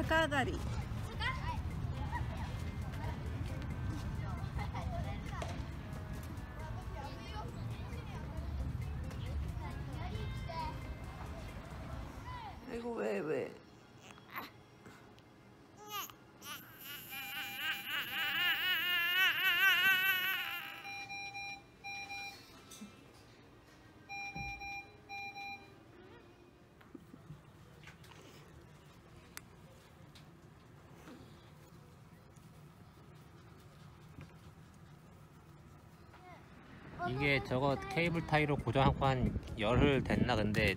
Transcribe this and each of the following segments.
逆上がり。아이고 왜? 이게 저거 케이블 타이로 고정하고 한 열흘 됐나. 근데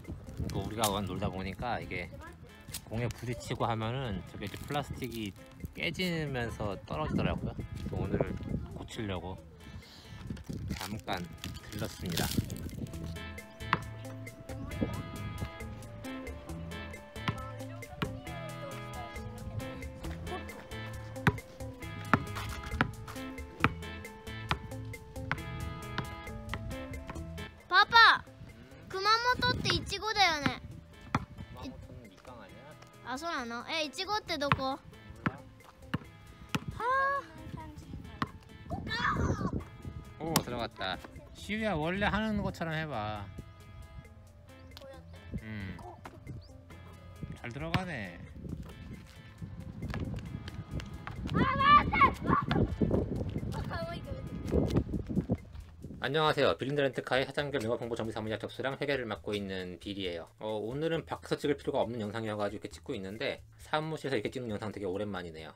뭐 우리가 놀다 보니까 이게 공에 부딪히고 하면은 저게 이제 플라스틱이 깨지면서 떨어지더라고요. 그래서 오늘 고치려고 잠깐 들렀습니다. 파파! 熊本ってイチゴだよね。 구마모토는 밑강 아니야? あ、そうなの？イチゴってどこ？ 오, 들어갔다. 시우야, 원래 하는 것처럼 해봐. 잘 들어가네. 안녕하세요. 빌린드 렌트카의 하장결 영업홍보 정비 사무직 접수랑 회계를 맡고 있는 빌이에요. 오늘은 밖에서 찍을 필요가 없는 영상이어가지고 이렇게 찍고 있는데, 사무실에서 이렇게 찍는 영상 되게 오랜만이네요.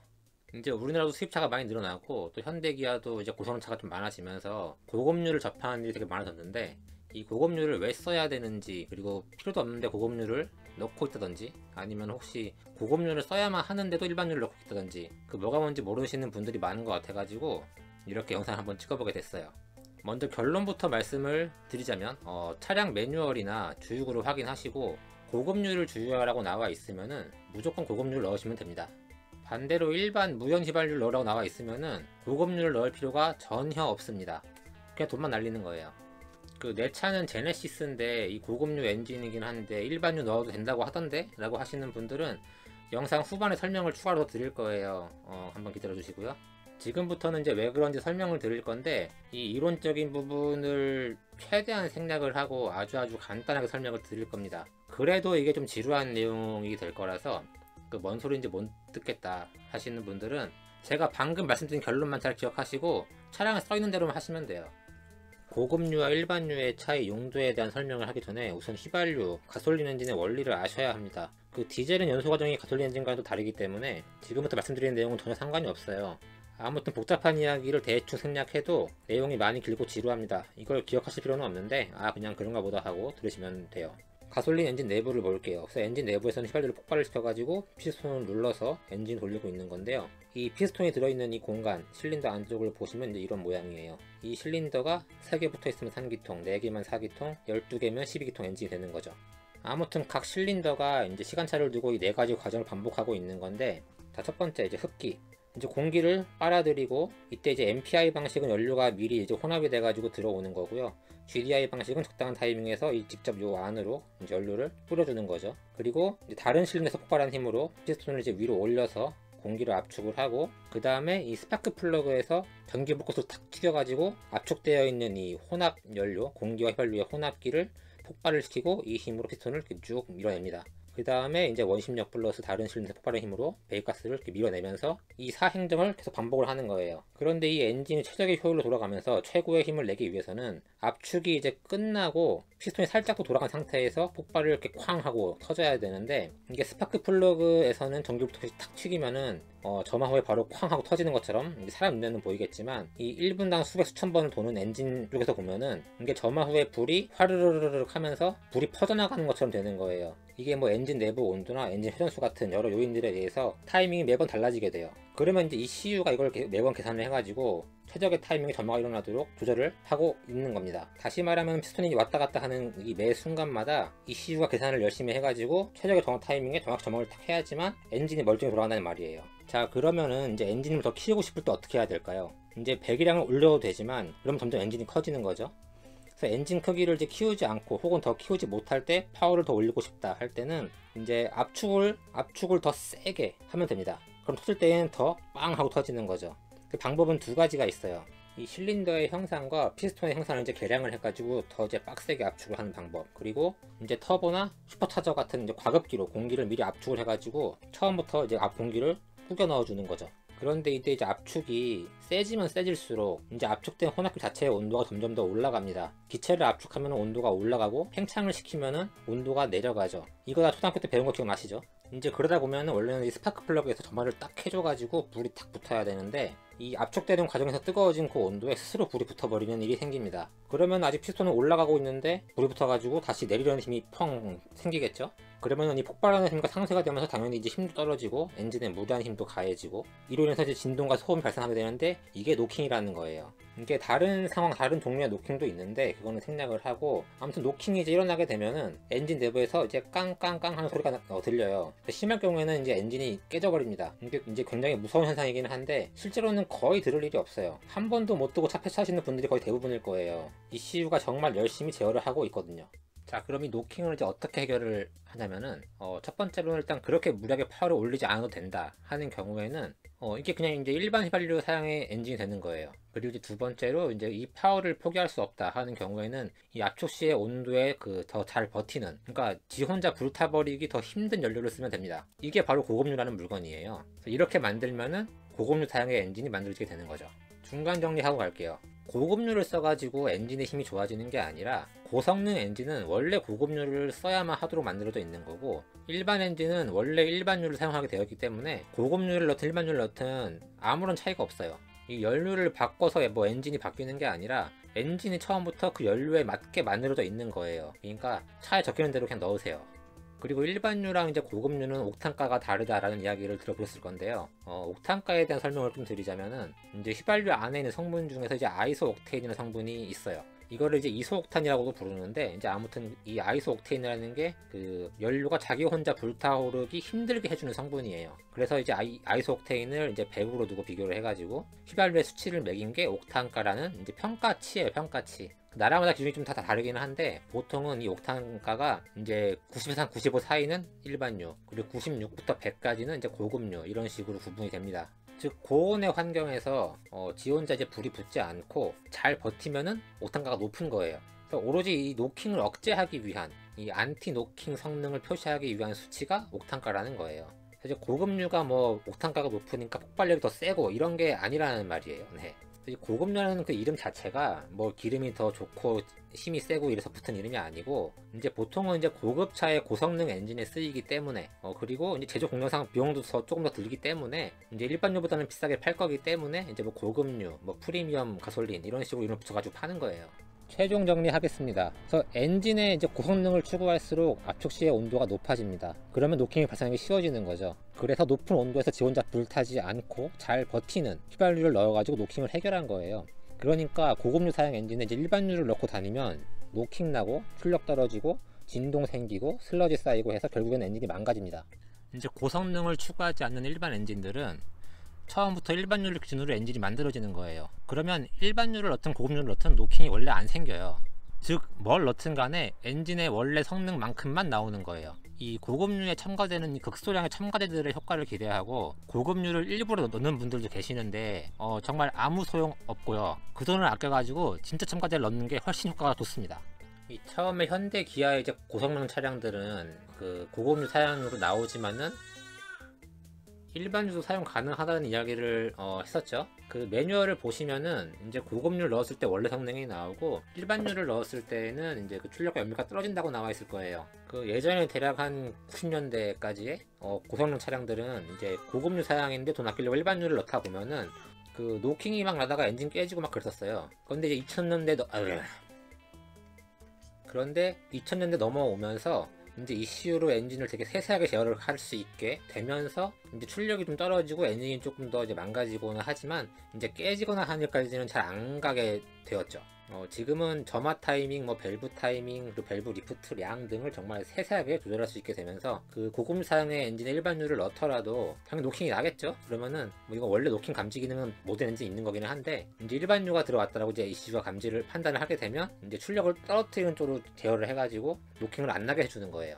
이제 우리나라도 수입차가 많이 늘어나고, 또 현대기아도 이제 고성차가 좀 많아지면서 고급류를 접하는 일이 되게 많아졌는데, 이 고급류를 왜 써야 되는지, 그리고 필요도 없는데 고급류를 넣고 있다든지, 아니면 혹시 고급류를 써야만 하는데도 일반류를 넣고 있다든지, 그 뭐가 뭔지 모르시는 분들이 많은 것 같아가지고 이렇게 영상을 한번 찍어보게 됐어요. 먼저 결론부터 말씀을 드리자면, 차량 매뉴얼이나 주유구를 확인하시고 고급류를 주유하라고 나와 있으면은 무조건 고급류를 넣으시면 됩니다. 반대로 일반 무연 휘발유를 넣으라고 나와 있으면은 고급류를 넣을 필요가 전혀 없습니다. 그냥 돈만 날리는 거예요. 내 차는 제네시스인데 이 고급류 엔진이긴 한데 일반유 넣어도 된다고 하던데? 라고 하시는 분들은 영상 후반에 설명을 추가로 드릴 거예요. 한번 기다려 주시고요. 지금부터는 이제 왜 그런지 설명을 드릴 건데, 이 이론적인 부분을 최대한 생략을 하고 아주 간단하게 설명을 드릴 겁니다. 그래도 이게 좀 지루한 내용이 될 거라서 뭔 소리인지 못 듣겠다 하시는 분들은 제가 방금 말씀드린 결론만 잘 기억하시고 차량에 써있는 대로만 하시면 돼요. 고급류와 일반류의 차이 용도에 대한 설명을 하기 전에 우선 휘발유, 가솔린 엔진의 원리를 아셔야 합니다. 디젤은 연소 과정이 가솔린 엔진과도 다르기 때문에 지금부터 말씀드리는 내용은 전혀 상관이 없어요. 아무튼 복잡한 이야기를 대충 생략해도 내용이 많이 길고 지루합니다. 이걸 기억하실 필요는 없는데 그냥 그런가 보다 하고 들으시면 돼요. 가솔린 엔진 내부를 볼게요. 그래서 엔진 내부에서는 휘발유를 폭발을 시켜가지고 피스톤을 눌러서 엔진을 돌리고 있는 건데요. 이 피스톤이 들어있는 이 공간, 실린더 안쪽을 보시면 이제 이런 모양이에요. 이 실린더가 3개 붙어있으면 3기통, 4개면 4기통, 12개면 12기통 엔진이 되는 거죠. 아무튼 각 실린더가 이제 시간차를 두고 이 4가지 과정을 반복하고 있는 건데, 자, 첫 번째 이제 흡기. 이제 공기를 빨아들이고, 이때 이제 MPI 방식은 연료가 미리 이제 혼합이 돼가지고 들어오는 거고요. GDI 방식은 적당한 타이밍에서 직접 요 안으로 이제 연료를 뿌려주는 거죠. 그리고 이제 다른 실린더에서 폭발한 힘으로 피스톤을 이제 위로 올려서 공기를 압축을 하고, 그 다음에 이 스파크 플러그에서 전기 불꽃으로 탁 튀겨가지고 압축되어 있는 이 혼합 연료, 공기와 휘발유의 혼합기를 폭발을 시키고 이 힘으로 피스톤을 이렇게 쭉 밀어냅니다. 그 다음에 이제 원심력 플러스 다른 실린더 폭발의 힘으로 배기가스를 이렇게 밀어내면서 이 사행정을 계속 반복을 하는 거예요. 그런데 이 엔진이 최적의 효율로 돌아가면서 최고의 힘을 내기 위해서는 압축이 이제 끝나고 피스톤이 살짝 더 돌아간 상태에서 폭발을 이렇게 쾅 하고 터져야 되는데, 이게 스파크 플러그에서는 전기부터 탁 튀기면은 점화 후에 바로 쾅 하고 터지는 것처럼, 사람 눈에는 보이겠지만 이 1분당 수백 수천 번을 도는 엔진 쪽에서 보면은 이게 점화 후에 불이 화르르르륵 하면서 불이 퍼져나가는 것처럼 되는 거예요. 이게 엔진 내부 온도나 엔진 회전수 같은 여러 요인들에 의해서 타이밍이 매번 달라지게 돼요. 그러면 이제 이 CU가 이걸 매번 계산을 해가지고 최적의 타이밍에 점화가 일어나도록 조절을 하고 있는 겁니다. 다시 말하면 피스톤이 왔다 갔다 하는 이 매 순간마다 이 CU가 계산을 열심히 해가지고 최적의 정확 타이밍에 정확 점화를 딱 해야지만 엔진이 멀쩡히 돌아간다는 말이에요. 자, 그러면은 이제 엔진을 더 키우고 싶을 때 어떻게 해야 될까요? 이제 배기량을 올려도 되지만 그럼 점점 엔진이 커지는 거죠. 그래서 엔진 크기를 이제 키우지 않고 혹은 더 키우지 못할 때 파워를 더 올리고 싶다 할 때는 이제 압축을 더 세게 하면 됩니다. 그럼 터질 때는 더 빵 하고 터지는 거죠. 그 방법은 두 가지가 있어요. 이 실린더의 형상과 피스톤의 형상을 이제 개량을 해가지고 더 이제 빡세게 압축을 하는 방법, 그리고 이제 터보나 슈퍼차저 같은 이제 과급기로 공기를 미리 압축을 해가지고 처음부터 이제 앞 공기를 꾸겨 넣어주는 거죠. 그런데 이제 압축이 세지면 세질수록 이제 압축된 혼합기 자체의 온도가 점점 더 올라갑니다. 기체를 압축하면 온도가 올라가고 팽창을 시키면 온도가 내려가죠. 이거 다 초등학교 때 배운 거 기억나시죠? 이제 그러다 보면 원래는 이 스파크 플러그에서 점화를 딱 해줘가지고 불이 탁 붙어야 되는데 이 압축되는 과정에서 뜨거워진 그 온도에 스스로 불이 붙어버리는 일이 생깁니다. 그러면 아직 피스톤은 올라가고 있는데 불이 붙어가지고 다시 내리려는 힘이 펑 생기겠죠? 그러면 이 폭발하는 힘과 상쇄가 되면서 당연히 이제 힘도 떨어지고 엔진에 무리한 힘도 가해지고 이로 인해서 이제 진동과 소음이 발생하게 되는데 이게 노킹이라는 거예요. 이게 다른 상황, 다른 종류의 노킹도 있는데 그거는 생략을 하고, 아무튼 노킹이 이제 일어나게 되면은 엔진 내부에서 이제 깡깡깡 하는 소리가 들려요. 심할 경우에는 이제 엔진이 깨져버립니다. 이게 이제 굉장히 무서운 현상이긴 한데 실제로는 거의 들을 일이 없어요. 한 번도 못 뜨고 차 폐차하시는 분들이 거의 대부분일 거예요. ECU가 정말 열심히 제어를 하고 있거든요. 자, 그럼 이 노킹을 이제 어떻게 해결을 하냐면은 첫 번째로는 일단 그렇게 무리하게 파워를 올리지 않아도 된다 하는 경우에는 이게 그냥 이제 일반 휘발유 사양의 엔진이 되는 거예요. 그리고 이제 두 번째로 이제 이 파워를 포기할 수 없다 하는 경우에는 이 압축 시의 온도에 그 더 잘 버티는, 그러니까 지 혼자 불타버리기 더 힘든 연료를 쓰면 됩니다. 이게 바로 고급류라는 물건이에요. 그래서 이렇게 만들면은 고급류 사양의 엔진이 만들어지게 되는 거죠. 중간 정리하고 갈게요. 고급류를 써가지고 엔진의 힘이 좋아지는 게 아니라 고성능 엔진은 원래 고급류를 써야만 하도록 만들어져 있는 거고, 일반 엔진은 원래 일반유를 사용하게 되어 있기 때문에 고급류를 넣든 일반유를 넣든 아무런 차이가 없어요. 이 연료를 바꿔서 뭐 엔진이 바뀌는 게 아니라 엔진이 처음부터 그 연료에 맞게 만들어져 있는 거예요. 그러니까 차에 적히는 대로 그냥 넣으세요. 그리고 일반유랑 이제 고급유는 옥탄가가 다르다라는 이야기를 들어보셨을 건데요. 옥탄가에 대한 설명을 좀 드리자면은 이제 휘발유 안에 있는 성분 중에서 이제 아이소옥테인이라는 성분이 있어요. 이거를 이제 이소옥탄이라고도 부르는데, 이제 아무튼 이 아이소옥테인이라는 게 그 연료가 자기 혼자 불타오르기 힘들게 해주는 성분이에요. 그래서 이제 아이소옥테인을 이제 100으로 두고 비교를 해가지고 휘발유의 수치를 매긴 게 옥탄가라는 이제 평가치예요, 평가치. 나라마다 기준이 좀 다 다르기는 한데 보통은 이 옥탄가가 이제 90에서 한 95 사이는 일반유, 그리고 96부터 100까지는 이제 고급유, 이런 식으로 구분이 됩니다. 즉 고온의 환경에서 지 혼자 이제 불이 붙지 않고 잘 버티면은 옥탄가가 높은 거예요. 그래서 오로지 이 노킹을 억제하기 위한, 이 안티 노킹 성능을 표시하기 위한 수치가 옥탄가라는 거예요. 그래서 이제 고급유가 뭐 옥탄가가 높으니까 폭발력이 더 세고 이런 게 아니라는 말이에요. 네. 고급유라는 그 이름 자체가 뭐 기름이 더 좋고 힘이 세고 이래서 붙은 이름이 아니고, 이제 보통은 이제 고급차의 고성능 엔진에 쓰이기 때문에 그리고 이제 제조 공정상 비용도 조금 더 들기 때문에 이제 일반유보다는 비싸게 팔 거기 때문에 이제 뭐 고급유, 뭐 프리미엄 가솔린 이런 식으로 이름 붙여가지고 파는 거예요. 최종 정리하겠습니다. 그래서 엔진의 이제 고성능을 추구할수록 압축 시의 온도가 높아집니다. 그러면 노킹이 발생하기 쉬워지는 거죠. 그래서 높은 온도에서 지 혼자 불타지 않고 잘 버티는 휘발유를 넣어가지고 노킹을 해결한 거예요. 그러니까 고급류 사양 엔진에 이제 일반유를 넣고 다니면 노킹 나고 출력 떨어지고 진동 생기고 슬러지 쌓이고 해서 결국엔 엔진이 망가집니다. 이제 고성능을 추구하지 않는 일반 엔진들은 처음부터 일반유를 기준으로 엔진이 만들어지는 거예요. 그러면 일반유를 넣든 고급유를 넣든 노킹이 원래 안 생겨요. 즉 뭘 넣든 간에 엔진의 원래 성능만큼만 나오는 거예요. 이 고급유에 첨가되는 이 극소량의 첨가제들의 효과를 기대하고 고급유를 일부러 넣는 분들도 계시는데 정말 아무 소용 없고요. 그 돈을 아껴가지고 진짜 첨가제를 넣는 게 훨씬 효과가 좋습니다. 이 처음에 현대 기아의 이제 고성능 차량들은 그 고급유 사양으로 나오지만은 일반유도 사용 가능하다는 이야기를 했었죠. 그 매뉴얼을 보시면은 이제 고급유를 넣었을 때 원래 성능이 나오고 일반유를 넣었을 때는 이제 그 출력과 연비가 떨어진다고 나와 있을 거예요. 그 예전에 대략 한 90년대까지의 고성능 차량들은 이제 고급유 사양인데 돈 아끼려고 일반유를 넣다 보면은 그 노킹이 막 나다가 엔진 깨지고 막 그랬었어요. 그런데 이제 2000년대 넘어오면서 이제 ECU로 엔진을 되게 세세하게 제어를 할 수 있게 되면서 이제 출력이 좀 떨어지고 엔진이 조금 더 이제 망가지거나 하지만 이제 깨지거나 하는 일까지는 잘 안 가게 되었죠. 지금은 점화 타이밍, 뭐 밸브 타이밍, 그리고 밸브 리프트량 등을 정말 세세하게 조절할 수 있게 되면서 그 고급사양의 엔진에 일반유를 넣더라도 당연히 노킹이 나겠죠. 그러면은 뭐 이거 원래 노킹 감지 기능은 모든 엔진 있는 거기는 한데 이제 일반유가 들어왔다라고 이제 ECU가 감지를 판단을 하게 되면 이제 출력을 떨어뜨리는 쪽으로 제어를 해가지고 노킹을 안 나게 해주는 거예요.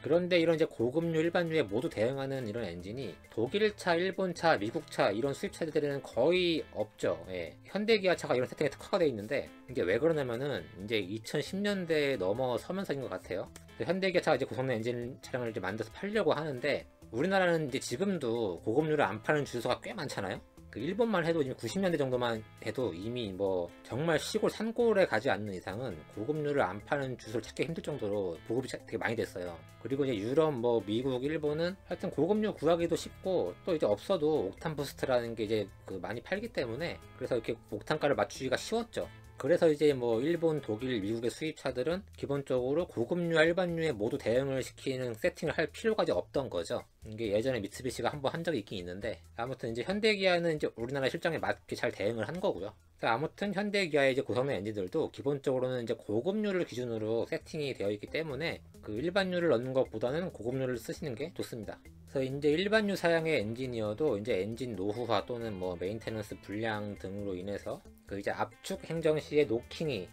그런데 이런 이제 고급류, 일반유에 모두 대응하는 이런 엔진이 독일차, 일본차, 미국차 이런 수입차들에는 거의 없죠. 예. 현대기아차가 이런 세팅에 특화가 되어 있는데 이게 왜 그러냐면은 이제 2010년대에 넘어서면서인 것 같아요. 현대기아차가 이제 고성능 엔진 차량을 이제 만들어서 팔려고 하는데 우리나라는 이제 지금도 고급류를 안 파는 주유소가 꽤 많잖아요. 그 일본만 해도 지금 90년대 정도만 해도 이미 뭐 정말 시골 산골에 가지 않는 이상은 고급류를 안 파는 주소를 찾기 힘들 정도로 보급이 되게 많이 됐어요. 그리고 이제 유럽, 뭐 미국, 일본은 하여튼 고급류 구하기도 쉽고 또 이제 없어도 옥탄 부스트라는 게 이제 그 많이 팔기 때문에 그래서 이렇게 옥탄가를 맞추기가 쉬웠죠. 그래서 이제 뭐 일본, 독일, 미국의 수입차들은 기본적으로 고급류와 일반류에 모두 대응을 시키는 세팅을 할 필요가 없던 거죠. 이게 예전에 미쓰비시가 한번 한 적이 있긴 있는데 아무튼 이제 현대기아는 이제 우리나라 실정에 맞게 잘 대응을 한 거고요. 아무튼 현대기아의 이제 고성능 엔진들도 기본적으로는 이제 고급류를 기준으로 세팅이 되어 있기 때문에 그 일반류를 넣는 것보다는 고급류를 쓰시는 게 좋습니다. 그래서 이제 일반유 사양의 엔진이어도 이제 엔진 노후화 또는 뭐 메인테넌스 불량 등으로 인해서 그 이제 압축 행정 시에 노킹이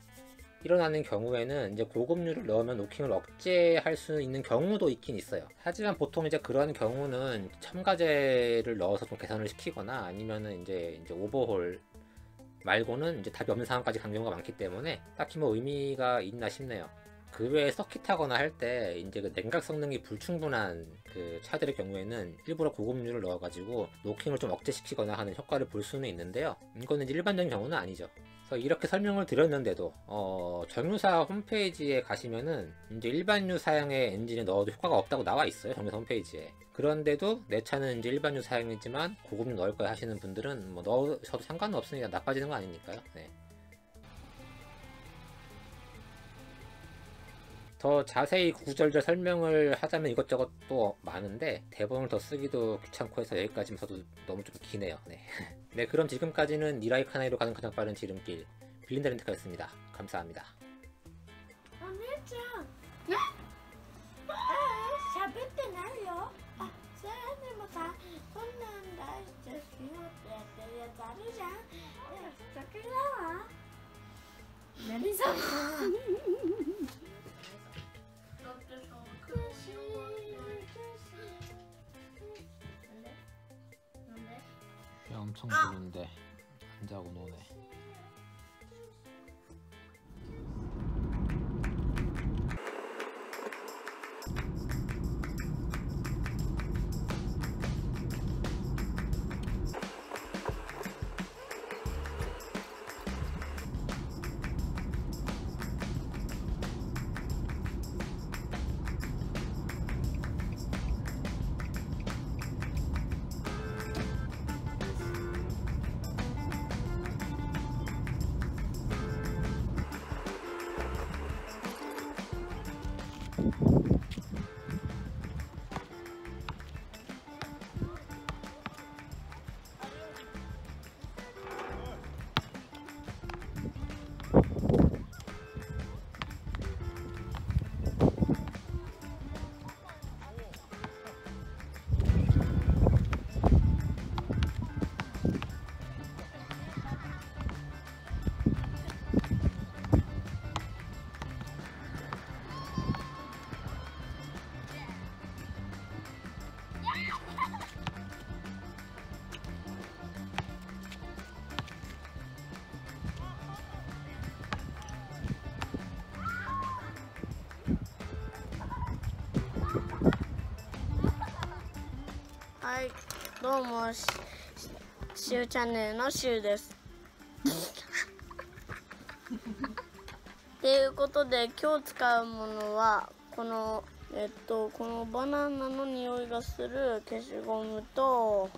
일어나는 경우에는 이제 고급류를 넣으면 노킹을 억제할 수 있는 경우도 있긴 있어요. 하지만 보통 이제 그런 경우는 첨가제를 넣어서 좀 개선을 시키거나 아니면은 이제 오버홀 말고는 이제 답이 없는 상황까지 간 경우가 많기 때문에 딱히 뭐 의미가 있나 싶네요. 그 외에 서킷하거나 할 때 이제 그 냉각 성능이 불충분한 그 차들의 경우에는 일부러 고급류를 넣어가지고 노킹을 좀 억제시키거나 하는 효과를 볼 수는 있는데요. 이거는 이제 일반적인 경우는 아니죠. 그래서 이렇게 설명을 드렸는데도 정유사 홈페이지에 가시면은 이제 일반유 사양의 엔진에 넣어도 효과가 없다고 나와 있어요. 정유사 홈페이지에. 그런데도 내 차는 이제 일반유 사양이지만 고급류 넣을 거야 하시는 분들은 뭐 넣으셔도 상관은 없으니까 나빠지는 거 아니니까요. 네. 더 자세히 구구절절 설명을 하자면 이것저것 또 많은데 대본을 더 쓰기도 귀찮고 해서 여기까지만 써도 너무 좀 기네요. 네. 네, 그럼 지금까지는 니라이 카나이로 가는 가장 빠른 지름길 빌린다 렌트카였습니다. 감사합니다. お姉ちゃん喋ってないよ。あ、それでもさ、こんなん出してしようってやってるやつあるじゃん。ね、それだわ。何様。 엄청 부는데 안 자고 노네.はい、どうもしゅうチャンネルのしゅうです。っていうことで今日使うものはこのバナナの匂いがする消しゴムと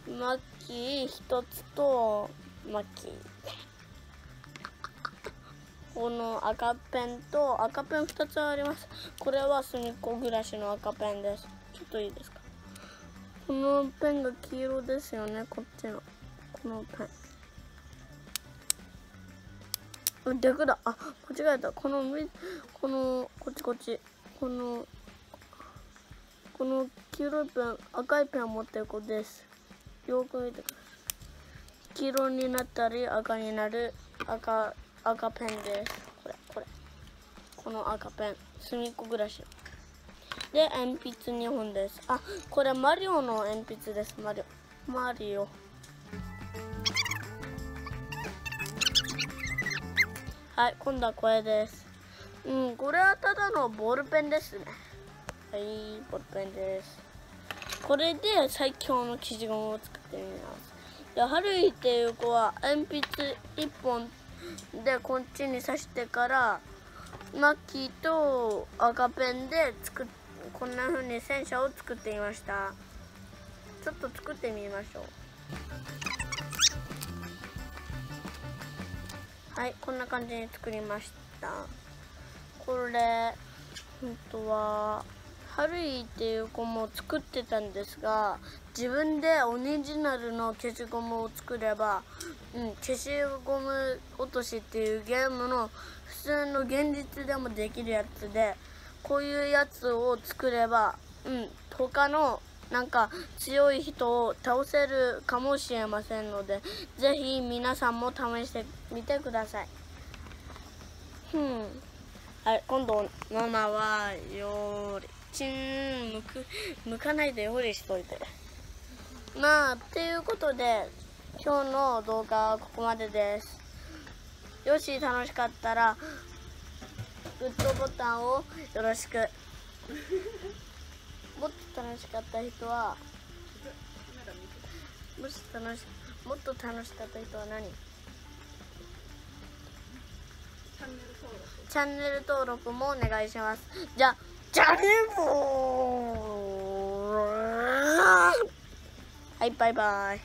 マッキー1つとマッキー。この赤ペンと赤ペン2つあります。これは隅っこ暮らしの赤ペンです。ちょっといいですか。このペンが黄色ですよね。こっちのここのペン。逆だ。あ、間違えた。このこっち。この黄色いペン、赤いペンを持ってる子です。よく見てください。黄色になったり赤になる赤ペンです。これ。この赤ペン。隅っこ暮らし。で、鉛筆2本です。あ、これマリオの鉛筆です。マリオ。はい、今度はこれです。これはただのボールペンですね。はい、ボールペンです。これで最強の消しゴムを作ってみます。で、はるいっていう子は鉛筆1本でこっちに刺してから、マッキーと赤ペンでこんな風に戦車を作ってみました。ちょっと作ってみましょう。はい、こんな感じに作りました。これ本当はハルイっていう子も作ってたんですが、自分でオリジナルの消しゴムを作れば、消しゴム落としっていうゲームの普通の現実でもできるやつで、こういうやつを作れば、他のなんか強い人を倒せるかもしれませんので、ぜひ皆さんも試してみてください。はい、今度ママは料理向かないで料理しといて。っていうことで今日の動画はここまでです。よし、楽しかったらグッドボタンをよろしく。もっと楽しかった人はもっと楽しかった人は何？チャンネル登録もお願いします。じゃあチャンネルはい、バイバイ。